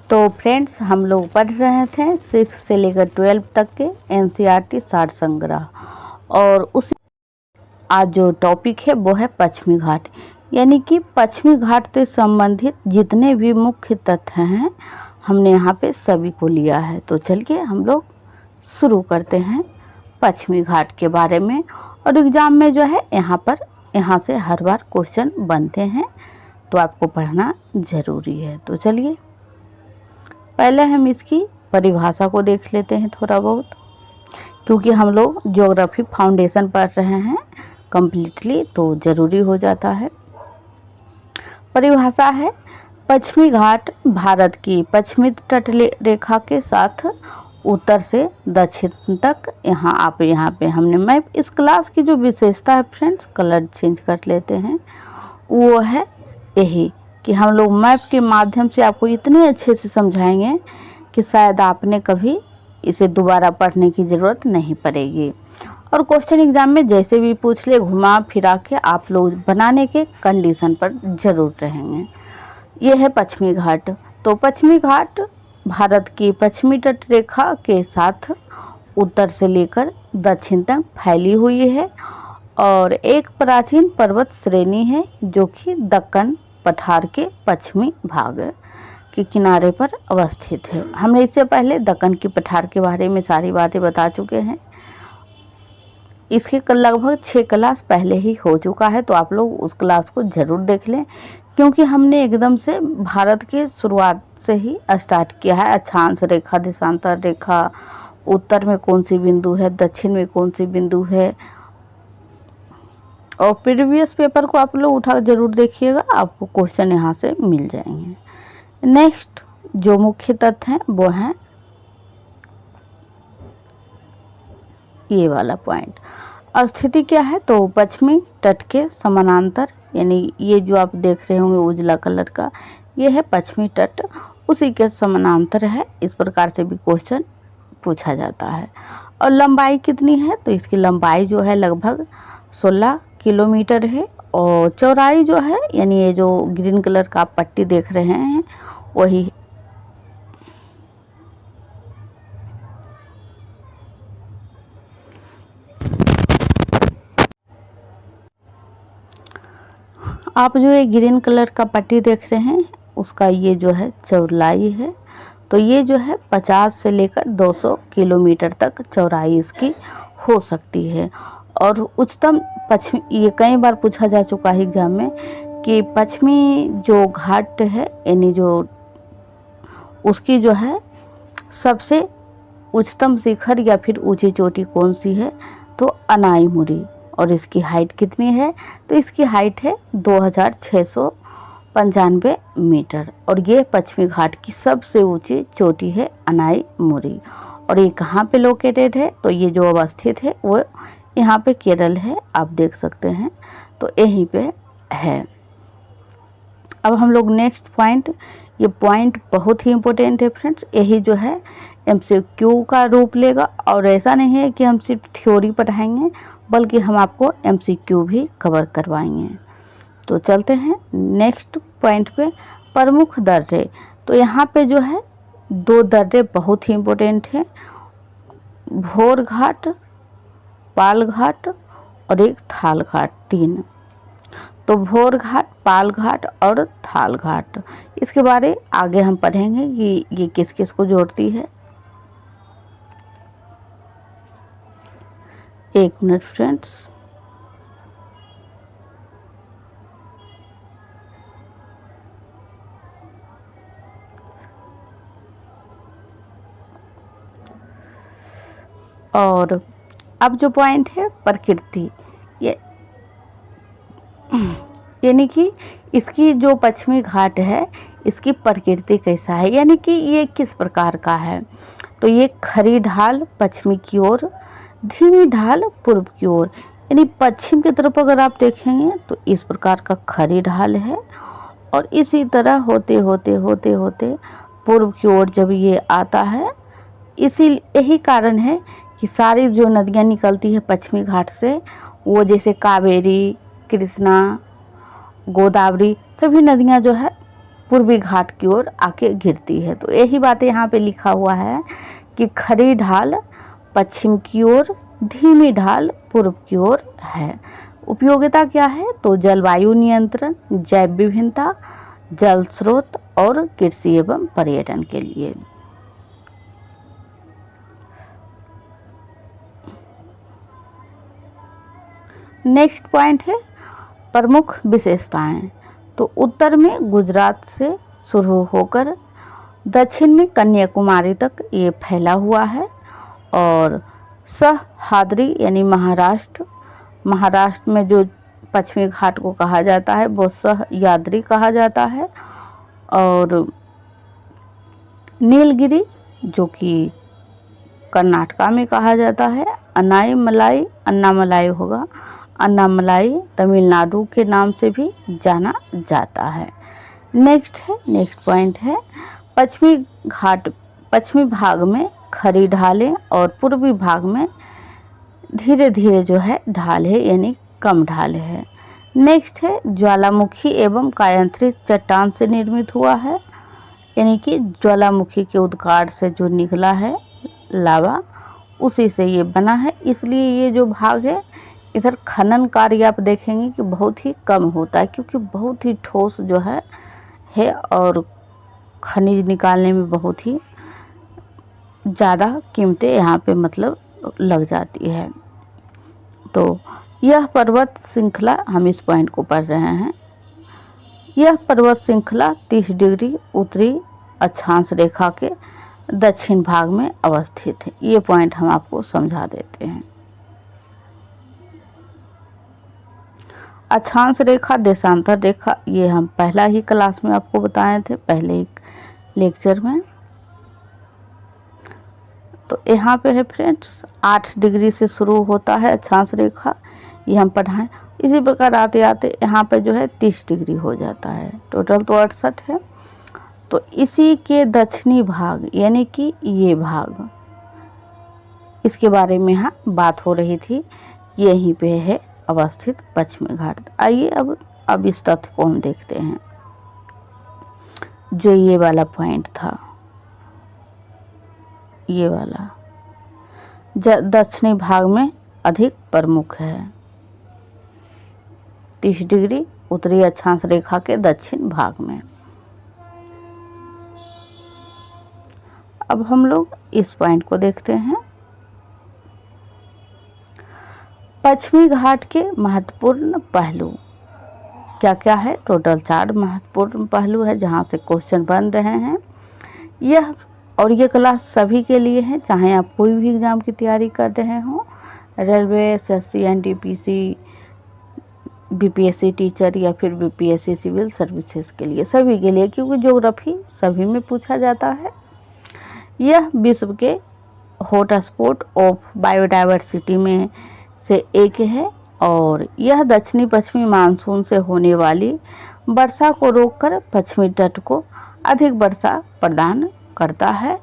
तो फ्रेंड्स, हम लोग पढ़ रहे थे 6 से लेकर 12 तक के एनसीईआरटी सार संग्रह, और उसी आज जो टॉपिक है वो है पश्चिमी घाट। यानी कि पश्चिमी घाट से संबंधित जितने भी मुख्य तथ्य हैं हमने यहाँ पे सभी को लिया है। तो चलिए हम लोग शुरू करते हैं पश्चिमी घाट के बारे में। और एग्ज़ाम में जो है यहाँ से हर बार क्वेश्चन बनते हैं, तो आपको पढ़ना ज़रूरी है। तो चलिए पहले हम इसकी परिभाषा को देख लेते हैं थोड़ा बहुत, क्योंकि हम लोग ज्योग्राफी फाउंडेशन पढ़ रहे हैं कम्प्लीटली, तो ज़रूरी हो जाता है। परिभाषा है, पश्चिमी घाट भारत की पश्चिमी तट रेखा के साथ उत्तर से दक्षिण तक, यहाँ पे हमने मैप, इस क्लास की जो विशेषता है फ्रेंड्स, कलर चेंज कर लेते हैं, वो है यही कि हम लोग मैप के माध्यम से आपको इतने अच्छे से समझाएंगे कि शायद आपने कभी इसे दोबारा पढ़ने की ज़रूरत नहीं पड़ेगी। और क्वेश्चन एग्जाम में जैसे भी पूछ ले, घुमा फिरा के आप लोग बनाने के कंडीशन पर ज़रूर रहेंगे। ये है पश्चिमी घाट। तो पश्चिमी घाट भारत की पश्चिमी तट रेखा के साथ उत्तर से लेकर दक्षिण तक फैली हुई है और एक प्राचीन पर्वत श्रेणी है जो कि दक्कन पठार के पश्चिमी भाग के किनारे पर अवस्थित है। हमने इससे पहले दक्कन की पठार के बारे में सारी बातें बता चुके हैं। इसके लगभग 6 क्लास पहले ही हो चुका है, तो आप लोग उस क्लास को ज़रूर देख लें, क्योंकि हमने एकदम से भारत के शुरुआत से ही स्टार्ट किया है। अक्षांश रेखा, देशांतर रेखा, उत्तर में कौन सी बिंदु है, दक्षिण में कौन सी बिंदु है, और प्रीवियस पेपर को आप लोग उठा ज़रूर देखिएगा, आपको क्वेश्चन यहाँ से मिल जाएंगे। नेक्स्ट जो मुख्य तथ्य हैं वो हैं ये वाला पॉइंट। स्थिति क्या है, तो पश्चिमी तट के समानांतर, यानी ये जो आप देख रहे होंगे उजला कलर का, ये है पश्चिमी तट, उसी के समानांतर है। इस प्रकार से भी क्वेश्चन पूछा जाता है। और लंबाई कितनी है, तो इसकी लंबाई जो है लगभग 16 किलोमीटर है, और चौड़ाई जो है, यानी ये जो ग्रीन कलर का पट्टी देख रहे हैं वही आप जो ये ग्रीन कलर का पट्टी देख रहे हैं उसका ये जो है चौड़ाई है। तो ये जो है 50 से लेकर 200 किलोमीटर तक चौड़ाई इसकी हो सकती है। और उच्चतम पश्चिमी, ये कई बार पूछा जा चुका है एग्जाम में कि पश्चिमी जो घाट है, यानी जो उसकी जो है सबसे उच्चतम शिखर या फिर ऊंची चोटी कौन सी है, तो अनाईमुरी। और इसकी हाइट कितनी है, तो इसकी हाइट है 2695 मीटर, और ये पश्चिमी घाट की सबसे ऊंची चोटी है अनाईमुरी। और ये कहाँ पे लोकेटेड है, तो ये जो अवस्थित है वो यहाँ पे केरल है, आप देख सकते हैं, तो यहीं पे है। अब हम लोग नेक्स्ट पॉइंट, ये पॉइंट बहुत ही इम्पोर्टेंट है फ्रेंड्स, यही जो है एमसीक्यू का रूप लेगा। और ऐसा नहीं है कि हम सिर्फ थ्योरी पढ़ाएंगे, बल्कि हम आपको एमसीक्यू भी कवर करवाएंगे। तो चलते हैं नेक्स्ट पॉइंट पे, प्रमुख दर्रे। तो यहाँ पे जो है 2 दर्रे बहुत ही इम्पोर्टेंट हैं, भोर घाट, पाल घाट, और एक थाल घाट, 3। तो भोर घाट, पाल घाट और थाल घाट, इसके बारे आगे हम पढ़ेंगे कि ये किस किस को जोड़ती है। एक मिनट फ्रेंड्स, और अब जो पॉइंट है प्रकृति, ये यानी कि इसकी जो पश्चिमी घाट है इसकी प्रकृति कैसा है, यानी कि ये किस प्रकार का है। तो ये खड़ी ढाल पश्चिमी की ओर, धीमी ढाल पूर्व की ओर, यानी पश्चिम की तरफ अगर आप देखेंगे तो इस प्रकार का खड़ी ढाल है, और इसी तरह होते होते होते होते पूर्व की ओर जब ये आता है, यही कारण है कि सारी जो नदियाँ निकलती है पश्चिमी घाट से, वो जैसे कावेरी, कृष्णा, गोदावरी, सभी नदियाँ जो है पूर्वी घाट की ओर आके गिरती है। तो यही बातें यहाँ पे लिखा हुआ है कि खड़ी ढाल पश्चिम की ओर, धीमी ढाल पूर्व की ओर है। उपयोगिता क्या है? तो जलवायु नियंत्रण, जैव विभिन्नता, जल स्रोत और कृषि एवं पर्यटन के लिए। नेक्स्ट पॉइंट है प्रमुख विशेषताएं। तो उत्तर में गुजरात से शुरू होकर दक्षिण में कन्याकुमारी तक ये फैला हुआ है। और सह्याद्री यानी महाराष्ट्र में जो पश्चिमी घाट को कहा जाता है वो सह्याद्री कहा जाता है। और नीलगिरी जो कि कर्नाटका में कहा जाता है, अन्नामलाई होगा, अन्नामलाई तमिलनाडु के नाम से भी जाना जाता है। नेक्स्ट पॉइंट है पश्चिमी भाग में खड़ी ढालें और पूर्वी भाग में धीरे धीरे जो है ढाल है, यानी कम ढाल है। नेक्स्ट है ज्वालामुखी एवं कायांतरित चट्टान से निर्मित हुआ है, यानी कि ज्वालामुखी के उद्गार से जो निकला है लावा, उसी से ये बना है। इसलिए ये जो भाग है इधर खनन कार्य आप देखेंगे कि बहुत ही कम होता है, क्योंकि बहुत ही ठोस जो है और खनिज निकालने में बहुत ही ज़्यादा कीमतें यहाँ पे मतलब लग जाती है। तो यह पर्वत श्रृंखला, हम इस पॉइंट को पढ़ रहे हैं, यह पर्वत श्रृंखला 30 डिग्री उत्तरी अक्षांश रेखा के दक्षिण भाग में अवस्थित है। ये पॉइंट हम आपको समझा देते हैं। अक्षांश रेखा, देशांतर रेखा, ये हम पहला ही क्लास में आपको बताए थे, पहले ही लेक्चर में। तो यहाँ पे है फ्रेंड्स 8 डिग्री से शुरू होता है अक्षांश रेखा, ये हम पढ़ाएं। इसी प्रकार आते आते यहाँ पे जो है 30 डिग्री हो जाता है, टोटल तो 68 है। तो इसी के दक्षिणी भाग यानी कि ये भाग, इसके बारे में यहाँ बात हो रही थी, यहीं पे है अवस्थित पश्चिमी घाट। आइए अब इस तथ्य को हम देखते हैं। जो ये वाला पॉइंट था, ये वाला दक्षिणी भाग में अधिक प्रमुख है, 30 डिग्री उत्तरी अक्षांश रेखा के दक्षिण भाग में। अब हम लोग इस पॉइंट को देखते हैं। पश्चिमी घाट के महत्वपूर्ण पहलू क्या क्या है? टोटल 4 महत्वपूर्ण पहलू है जहाँ से क्वेश्चन बन रहे हैं। और ये क्लास सभी के लिए है, चाहे आप कोई भी एग्ज़ाम की तैयारी कर रहे हों, railway, SSC, NTPC, BPSC teacher या फिर बीपीएससी सिविल सर्विसेज के लिए, सभी के लिए, क्योंकि ज्योग्राफी सभी में पूछा जाता है। यह विश्व के हॉटस्पॉट ऑफ बायोडाइवर्सिटी में से एक है और यह दक्षिणी पश्चिमी मानसून से होने वाली वर्षा को रोककर पश्चिमी तट को अधिक वर्षा प्रदान करता है।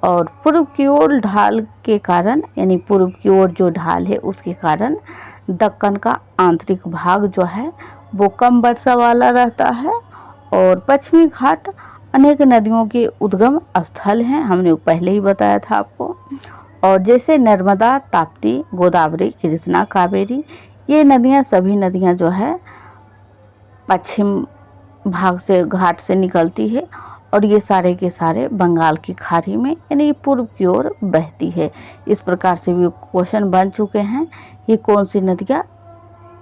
और पूर्व की ओर ढाल के कारण, यानी पूर्व की ओर जो ढाल है उसके कारण दक्कन का आंतरिक भाग जो है वो कम वर्षा वाला रहता है। और पश्चिमी घाट अनेक नदियों के उद्गम स्थल हैं, हमने पहले ही बताया था आपको। और जैसे नर्मदा, ताप्ती, गोदावरी, कृष्णा, कावेरी, ये नदियाँ, सभी नदियाँ जो है पश्चिम भाग से घाट से निकलती है और ये सारे के सारे बंगाल की खाड़ी में यानी पूर्व की ओर बहती है। इस प्रकार से भी क्वेश्चन बन चुके हैं, ये कौन सी नदियाँ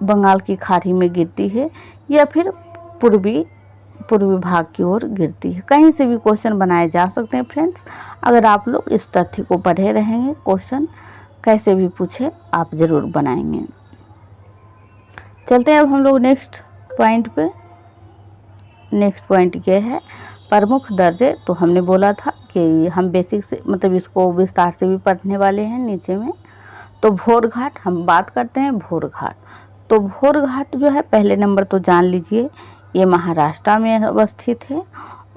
बंगाल की खाड़ी में गिरती है या फिर पूर्वी भाग की ओर गिरती है। कहीं से भी क्वेश्चन बनाए जा सकते हैं फ्रेंड्स, अगर आप लोग इस तथ्य को पढ़े रहेंगे, क्वेश्चन कैसे भी पूछे आप ज़रूर बनाएंगे। चलते हैं अब हम लोग नेक्स्ट पॉइंट पे। नेक्स्ट पॉइंट ये है प्रमुख दर्जे। तो हमने बोला था कि हम बेसिक से मतलब इसको विस्तार से भी पढ़ने वाले हैं नीचे में। तो भोर घाट, हम बात करते हैं भोर घाट। तो भोर घाट जो है पहले नंबर तो जान लीजिए, ये महाराष्ट्र में अवस्थित है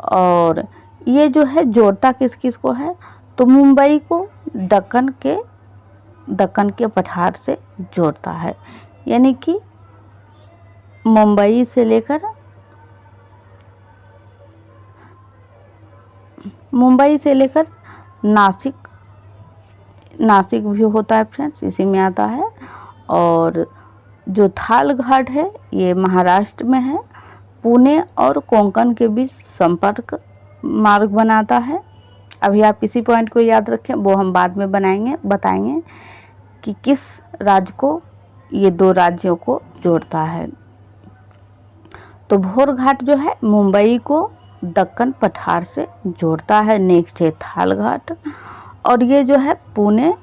और ये जो है जोड़ता किस किस को है? तो मुंबई को दक्कन के पठार से जोड़ता है, यानी कि मुंबई से लेकर मुंबई से लेकर नासिक, नासिक भी होता है फ्रेंड्स, इसी में आता है। और जो थाल घाट है ये महाराष्ट्र में है, पुणे और कोंकण के बीच संपर्क मार्ग बनाता है। अभी आप इसी पॉइंट को याद रखें, वो हम बाद में बताएंगे कि किस राज्य को, ये दो राज्यों को जोड़ता है। तो भोर घाट जो है मुंबई को दक्कन पठार से जोड़ता है। नेक्स्ट है थाल घाट, और ये जो है पुणे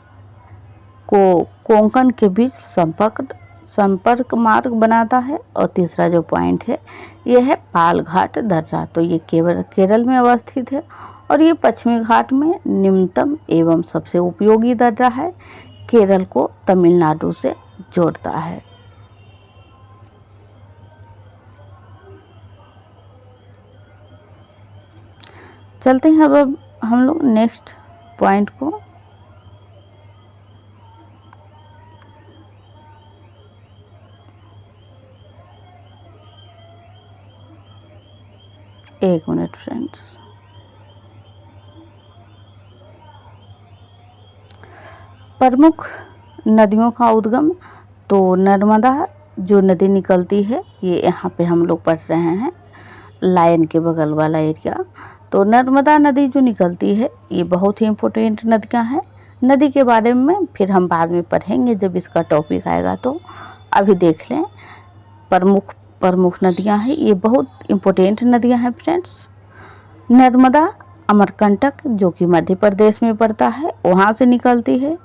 को कोंकण के बीच संपर्क मार्ग बनाता है। और तीसरा जो पॉइंट है ये है पाल घाट दर्रा, तो ये केरल में अवस्थित है और ये पश्चिमी घाट में निम्नतम एवं सबसे उपयोगी दर्रा है, केरल को तमिलनाडु से जोड़ता है। चलते हैं अब हम लोग नेक्स्ट पॉइंट को। एक मिनट फ्रेंड्स, प्रमुख नदियों का उद्गम, तो नर्मदा जो नदी निकलती है ये यहाँ पे हम लोग पढ़ रहे हैं, लायन के बगल वाला एरिया। तो नर्मदा नदी जो निकलती है ये बहुत ही इम्पोर्टेंट नदियाँ हैं। नदी के बारे में फिर हम बाद में पढ़ेंगे जब इसका टॉपिक आएगा, तो अभी देख लें। प्रमुख नदियाँ हैं, ये बहुत इम्पोर्टेंट नदियाँ हैं फ्रेंड्स। नर्मदा अमरकंटक जो कि मध्य प्रदेश में पड़ता है वहाँ से निकलती है।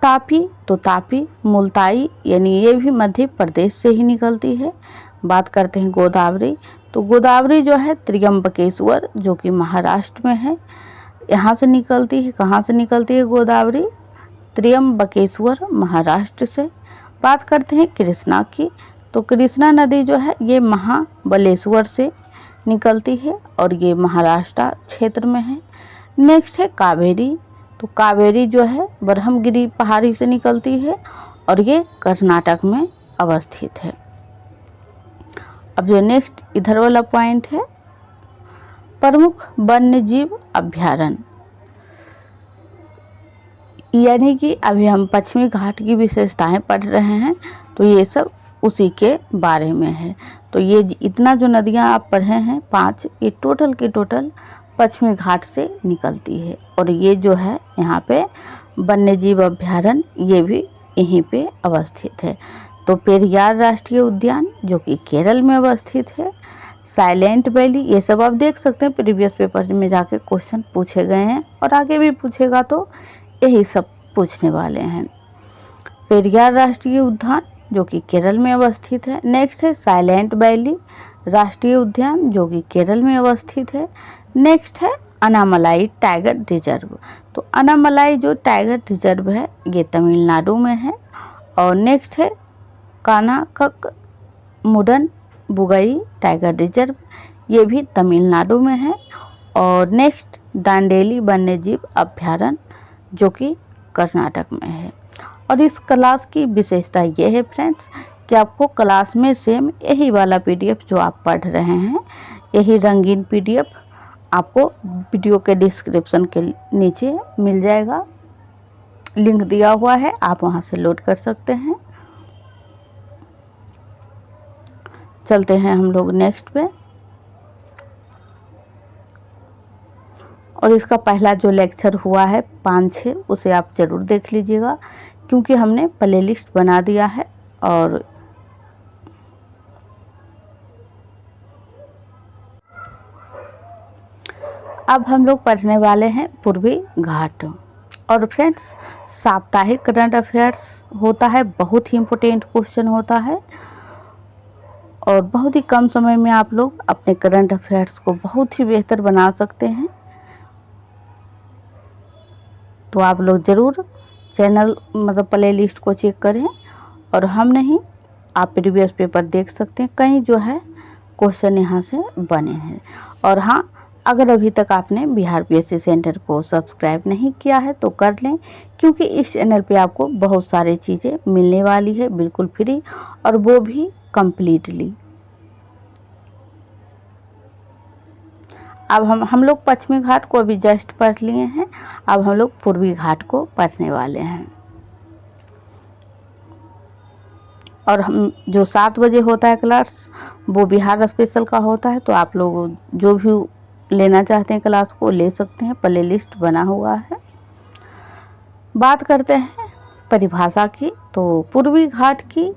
तापी, तो तापी मुल्ताई यानी ये भी मध्य प्रदेश से ही निकलती है। बात करते हैं गोदावरी, तो गोदावरी जो है त्र्यंबकेश्वर जो कि महाराष्ट्र में है, यहाँ से निकलती है। कहाँ से निकलती है गोदावरी? त्र्यंबकेश्वर महाराष्ट्र से। बात करते हैं कृष्णा की, तो कृष्णा नदी जो है ये महाबलेश्वर से निकलती है और ये महाराष्ट्र क्षेत्र में है। नेक्स्ट है कावेरी, तो कावेरी जो है ब्रह्मगिरी पहाड़ी से निकलती है और ये कर्नाटक में अवस्थित है। अब जो नेक्स्ट इधर वाला पॉइंट है, प्रमुख वन्य जीव अभ्यारण्य, यानी कि अभी हम पश्चिमी घाट की विशेषताएं पढ़ रहे हैं, तो ये सब उसी के बारे में है। तो ये इतना जो नदियां आप पढ़े हैं 5, ये टोटल के टोटल पश्चिमी घाट से निकलती है। और ये जो है यहाँ पे वन्य जीव अभ्यारण्य ये भी यहीं पे अवस्थित है। तो पेरियार राष्ट्रीय उद्यान जो कि केरल में अवस्थित है। साइलेंट वैली, ये सब आप देख सकते हैं, प्रीवियस पेपर में जाके क्वेश्चन पूछे गए हैं और आगे भी पूछेगा तो यही सब पूछने वाले हैं। पेरियार राष्ट्रीय उद्यान जो कि केरल में अवस्थित है। नेक्स्ट है साइलेंट वैली राष्ट्रीय उद्यान जो कि केरल में अवस्थित है। नेक्स्ट है अनामलाई टाइगर रिजर्व, तो अनामलाई जो टाइगर रिजर्व है ये तमिलनाडु में है। और नेक्स्ट है कानाकक मुडन बुगई टाइगर रिजर्व, ये भी तमिलनाडु में है। और नेक्स्ट डांडेली वन्यजीव अभ्यारण्य जो कि कर्नाटक में है। और इस क्लास की विशेषता ये है फ्रेंड्स कि आपको क्लास में सेम यही वाला पीडीएफ जो आप पढ़ रहे हैं, यही रंगीन पीडीएफ आपको वीडियो के डिस्क्रिप्शन के नीचे मिल जाएगा, लिंक दिया हुआ है, आप वहां से लोड कर सकते हैं। चलते हैं हम लोग नेक्स्ट पे। और इसका पहला जो लेक्चर हुआ है 5-6 उसे आप ज़रूर देख लीजिएगा, क्योंकि हमने प्ले लिस्ट बना दिया है। और अब हम लोग पढ़ने वाले हैं पूर्वी घाट। और फ्रेंड्स साप्ताहिक करंट अफेयर्स होता है, बहुत ही इम्पोर्टेंट क्वेश्चन होता है और बहुत ही कम समय में आप लोग अपने करंट अफेयर्स को बहुत ही बेहतर बना सकते हैं। तो आप लोग ज़रूर चैनल मतलब प्ले लिस्ट को चेक करें, और हम नहीं आप प्रीवियस पेपर देख सकते हैं, कई जो है क्वेश्चन यहाँ से बने हैं। और हाँ, अगर अभी तक आपने बिहार पीएससी सेंटर को सब्सक्राइब नहीं किया है तो कर लें, क्योंकि इस चैनल पे आपको बहुत सारी चीज़ें मिलने वाली है बिल्कुल फ्री, और वो भी कम्प्लीटली। अब हम लोग पश्चिमी घाट को अभी जस्ट पढ़ लिए हैं, अब हम लोग पूर्वी घाट को पढ़ने वाले हैं। और हम जो 7 बजे होता है क्लास वो बिहार स्पेशल का होता है, तो आप लोग जो भी लेना चाहते हैं क्लास को ले सकते हैं, प्ले लिस्ट बना हुआ है। बात करते हैं परिभाषा की, तो पूर्वी घाट की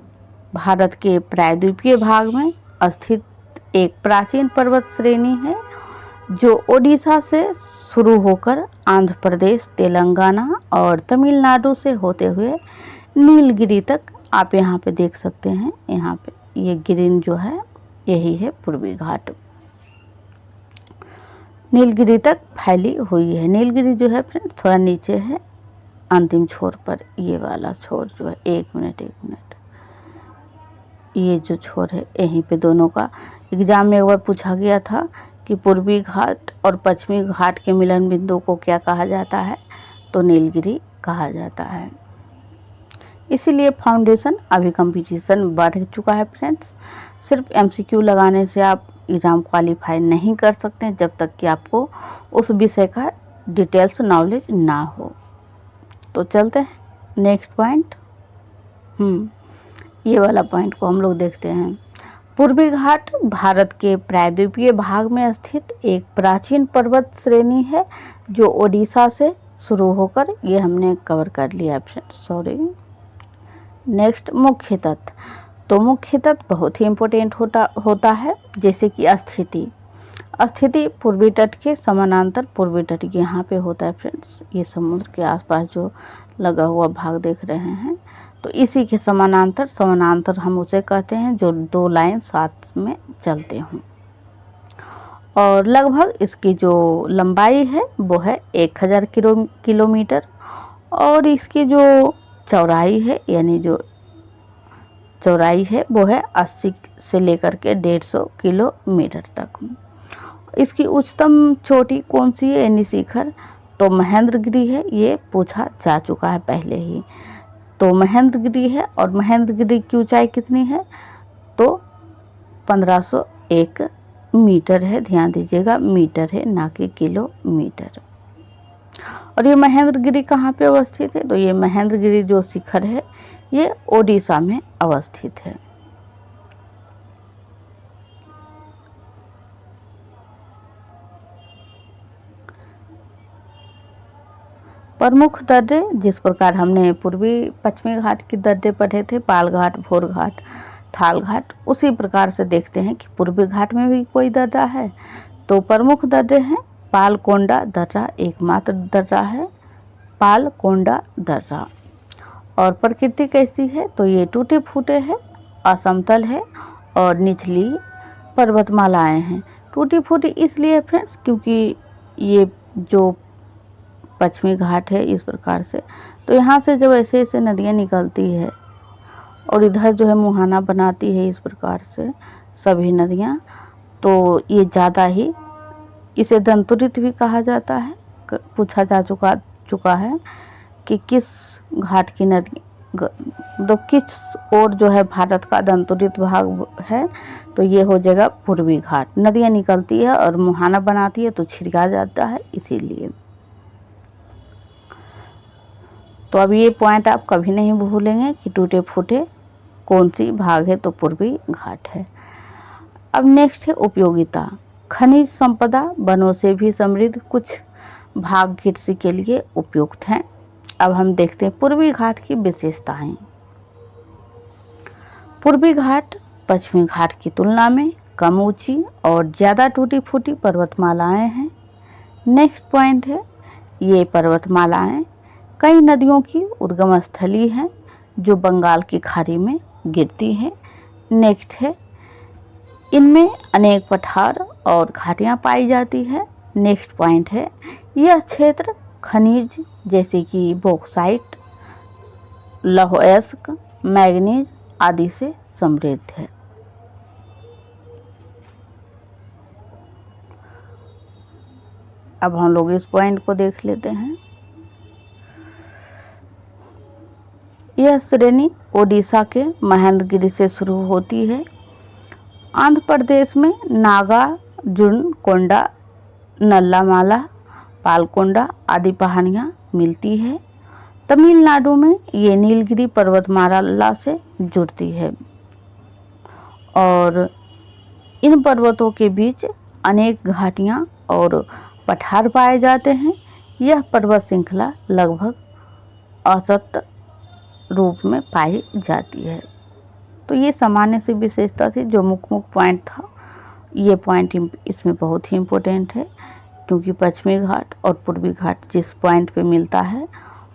भारत के प्रायद्वीपीय भाग में स्थित एक प्राचीन पर्वत श्रेणी है जो ओडिशा से शुरू होकर आंध्र प्रदेश, तेलंगाना और तमिलनाडु से होते हुए नीलगिरी तक, आप यहाँ पे देख सकते हैं, यहाँ पे ये ग्रीन जो है यही है पूर्वी घाट, नीलगिरी तक फैली हुई है। नीलगिरी जो है फ्रेंड थोड़ा नीचे है अंतिम छोर पर, ये वाला छोर जो है, एक मिनट ये जो छोर है यहीं पे दोनों का एग्जाम में एक बार पूछा गया था कि पूर्वी घाट और पश्चिमी घाट के मिलन बिंदु को क्या कहा जाता है, तो नीलगिरी कहा जाता है। इसीलिए फाउंडेशन अभी कंपटीशन बढ़ चुका है फ्रेंड्स, सिर्फ एमसीक्यू लगाने से आप एग्ज़ाम क्वालिफाई नहीं कर सकते जब तक कि आपको उस विषय का डिटेल्स नॉलेज ना हो। तो चलते हैं नेक्स्ट पॉइंट, ये वाला पॉइंट को हम लोग देखते हैं। पूर्वी घाट भारत के प्रायद्वीपीय भाग में स्थित एक प्राचीन पर्वत श्रेणी है जो ओडिशा से शुरू होकर, ये हमने कवर कर लिया सॉरी। नेक्स्ट मुख्य तत्व, तो मुख्य तत्व बहुत ही इम्पोर्टेंट होता है, जैसे कि स्थिति पूर्वी तट के समानांतर, पूर्वी तट यहाँ पे होता है फ्रेंड्स, ये समुद्र के आसपास जो लगा हुआ भाग देख रहे हैं, तो इसी के समानांतर हम उसे कहते हैं जो 2 लाइन साथ में चलते हों। और लगभग इसकी जो लंबाई है वो है 1000 किलोमीटर, और इसकी जो चौड़ाई है, यानी जो चौड़ाई है वो है 80 से लेकर के 150 किलोमीटर तक। इसकी उच्चतम चोटी कौन सी है, यानी शिखर, तो महेंद्रगिरी है, ये पूछा जा चुका है पहले ही, तो महेंद्रगिरी है। और महेंद्रगिरी की ऊंचाई कितनी है, तो 1501 मीटर है, ध्यान दीजिएगा मीटर है ना कि किलोमीटर। और ये महेंद्रगिरी कहाँ पे अवस्थित है, तो ये महेंद्रगिरी जो शिखर है ये ओडिशा में अवस्थित है। प्रमुख दर्रे, जिस प्रकार हमने पूर्वी पश्चिमी घाट की दर्रे पढ़े थे, पाल घाट, भोर घाट, थाल घाट, उसी प्रकार से देखते हैं कि पूर्वी घाट में भी कोई दर्रा है। तो प्रमुख दर्रे हैं पालकोंडा दर्रा, एकमात्र दर्रा है पालकोंडा दर्रा। और प्रकृति कैसी है, तो ये टूटे फूटे है, असमतल है और निचली पर्वतमालाएं हैं। टूटी फूटी इसलिए फ्रेंड्स क्योंकि ये जो पश्चिमी घाट है इस प्रकार से, तो यहाँ से जब ऐसे ऐसे नदियाँ निकलती है और इधर जो है मुहाना बनाती है इस प्रकार से सभी नदियाँ, तो ये ज़्यादा ही, इसे दंतुरित भी कहा जाता है। पूछा जा चुका है कि किस घाट की नदी, तो किस और जो है भारत का दंतुरित भाग है, तो ये हो जाएगा पूर्वी घाट। नदियाँ निकलती है और मुहाना बनाती है तो छिड़का जाता है, इसीलिए। तो अब ये पॉइंट आप कभी नहीं भूलेंगे कि टूटे फूटे कौन सी भाग है, तो पूर्वी घाट है। अब नेक्स्ट है उपयोगिता। खनिज संपदा वनों से भी समृद्ध, कुछ भाग कृषि के लिए उपयुक्त हैं। अब हम देखते हैं पूर्वी घाट की विशेषताएं। पूर्वी घाट पश्चिमी घाट की तुलना में कम ऊंची और ज़्यादा टूटी फूटी पर्वतमालाएं हैं। नेक्स्ट पॉइंट है, ये पर्वतमालाएं कई नदियों की उद्गम स्थली हैं जो बंगाल की खाड़ी में गिरती हैं। नेक्स्ट है, इनमें अनेक पठार और घाटियाँ पाई जाती है। नेक्स्ट पॉइंट है, यह क्षेत्र खनिज जैसे कि बॉक्साइट, लौह अयस्क, मैग्नीज आदि से समृद्ध है। अब हम लोग इस पॉइंट को देख लेते हैं। यह श्रेणी ओडिशा के महेंद्रगिरी से शुरू होती है। आंध्र प्रदेश में नागार्जुनकोंडा नल्लामाला, पालकोंडा आदि पहाड़ियाँ मिलती है। तमिलनाडु में ये नीलगिरी पर्वतमाला से जुड़ती है और इन पर्वतों के बीच अनेक घाटियाँ और पठार पाए जाते हैं। यह पर्वत श्रृंखला लगभग औसत रूप में पाई जाती है। तो ये सामान्य सी विशेषता थी, जो मुख्य पॉइंट था। ये पॉइंट इसमें बहुत ही इम्पोर्टेंट है, क्योंकि पश्चिमी घाट और पूर्वी घाट जिस पॉइंट पे मिलता है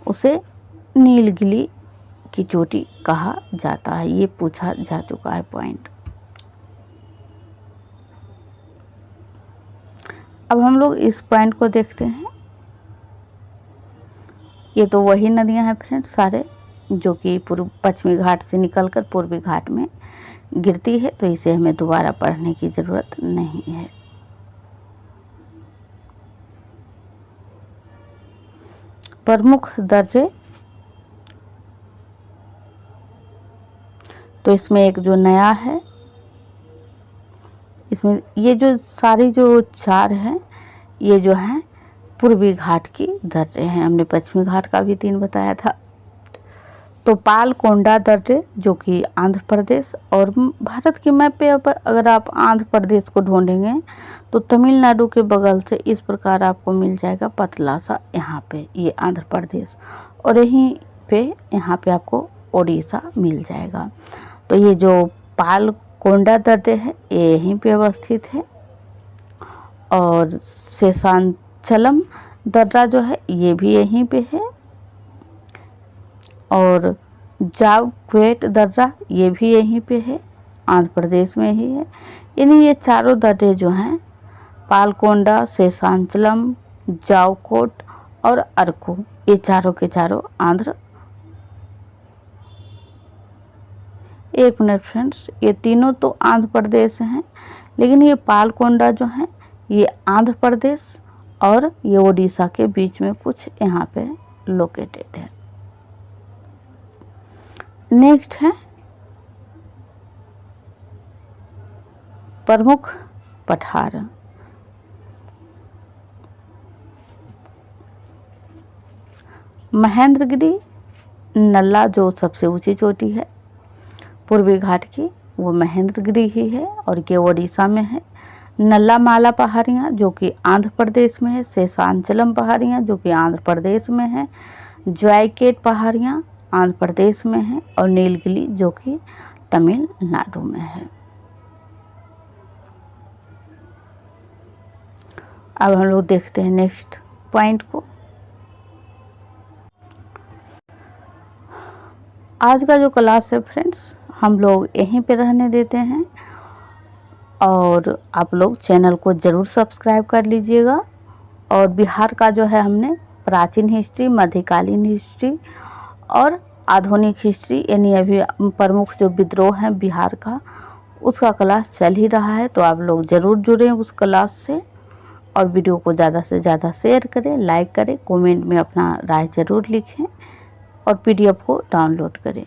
उसे नीलगिरी की चोटी कहा जाता है। ये पूछा जा चुका है पॉइंट। अब हम लोग इस पॉइंट को देखते हैं। ये तो वही नदियां हैं फ्रेंड्स सारे, जो कि पश्चिमी घाट से निकलकर पूर्वी घाट में गिरती है, तो इसे हमें दोबारा पढ़ने की ज़रूरत नहीं है। प्रमुख दर्रे, तो इसमें एक जो नया है, इसमें ये जो सारी जो चार हैं ये जो हैं पूर्वी घाट की दर्रे हैं। हमने पश्चिमी घाट का भी 3 बताया था। तो पालकोंडा दर्रे जो कि आंध्र प्रदेश, और भारत के मैप पे अगर आप आंध्र प्रदेश को ढूंढेंगे तो तमिलनाडु के बगल से इस प्रकार आपको मिल जाएगा पतला सा, यहाँ पे ये आंध्र प्रदेश, और यहीं पे यहाँ पे आपको उड़ीसा मिल जाएगा। तो ये जो पालकोंडा दर्रे है ये यहीं पे अवस्थित है, और शेषाचलम दर्रा जो है ये भी यहीं पे है, और जावक्वेट दर्रा ये भी यहीं पे है, आंध्र प्रदेश में ही है। यानी ये चारों दर्रे जो हैं पालकोंडा, शेषाचलम, जावकोट और अरकू, ये चारों के चारों आंध्र। एक मिनट फ्रेंड्स, ये तीनों तो आंध्र प्रदेश हैं, लेकिन ये पालकोंडा जो है ये आंध्र प्रदेश और ये उड़ीसा के बीच में कुछ यहाँ पे लोकेटेड है। नेक्स्ट है प्रमुख पठार। महेंद्रगिरी नल्ला जो सबसे ऊंची चोटी है पूर्वी घाट की, वो महेंद्रगिरी ही है और ये उड़ीसा में है। नल्लामाला पहाड़ियाँ जो कि आंध्र प्रदेश में है। शेषाचलम पहाड़ियाँ जो कि आंध्र प्रदेश में है। जावक्वेट पहाड़ियाँ आंध्र प्रदेश में है, और नीलगिरी जो कि तमिलनाडु में है। अब हम लोग देखते हैं नेक्स्ट पॉइंट को। आज का जो क्लास है फ्रेंड्स हम लोग यहीं पे रहने देते हैं, और आप लोग चैनल को ज़रूर सब्सक्राइब कर लीजिएगा। और बिहार का जो है हमने प्राचीन हिस्ट्री, मध्यकालीन हिस्ट्री और आधुनिक हिस्ट्री, यानी अभी प्रमुख जो विद्रोह हैं बिहार का, उसका क्लास चल ही रहा है। तो आप लोग ज़रूर जुड़ें उस क्लास से, और वीडियो को ज़्यादा से ज़्यादा शेयर करें, लाइक करें, कमेंट में अपना राय ज़रूर लिखें, और PDF को डाउनलोड करें।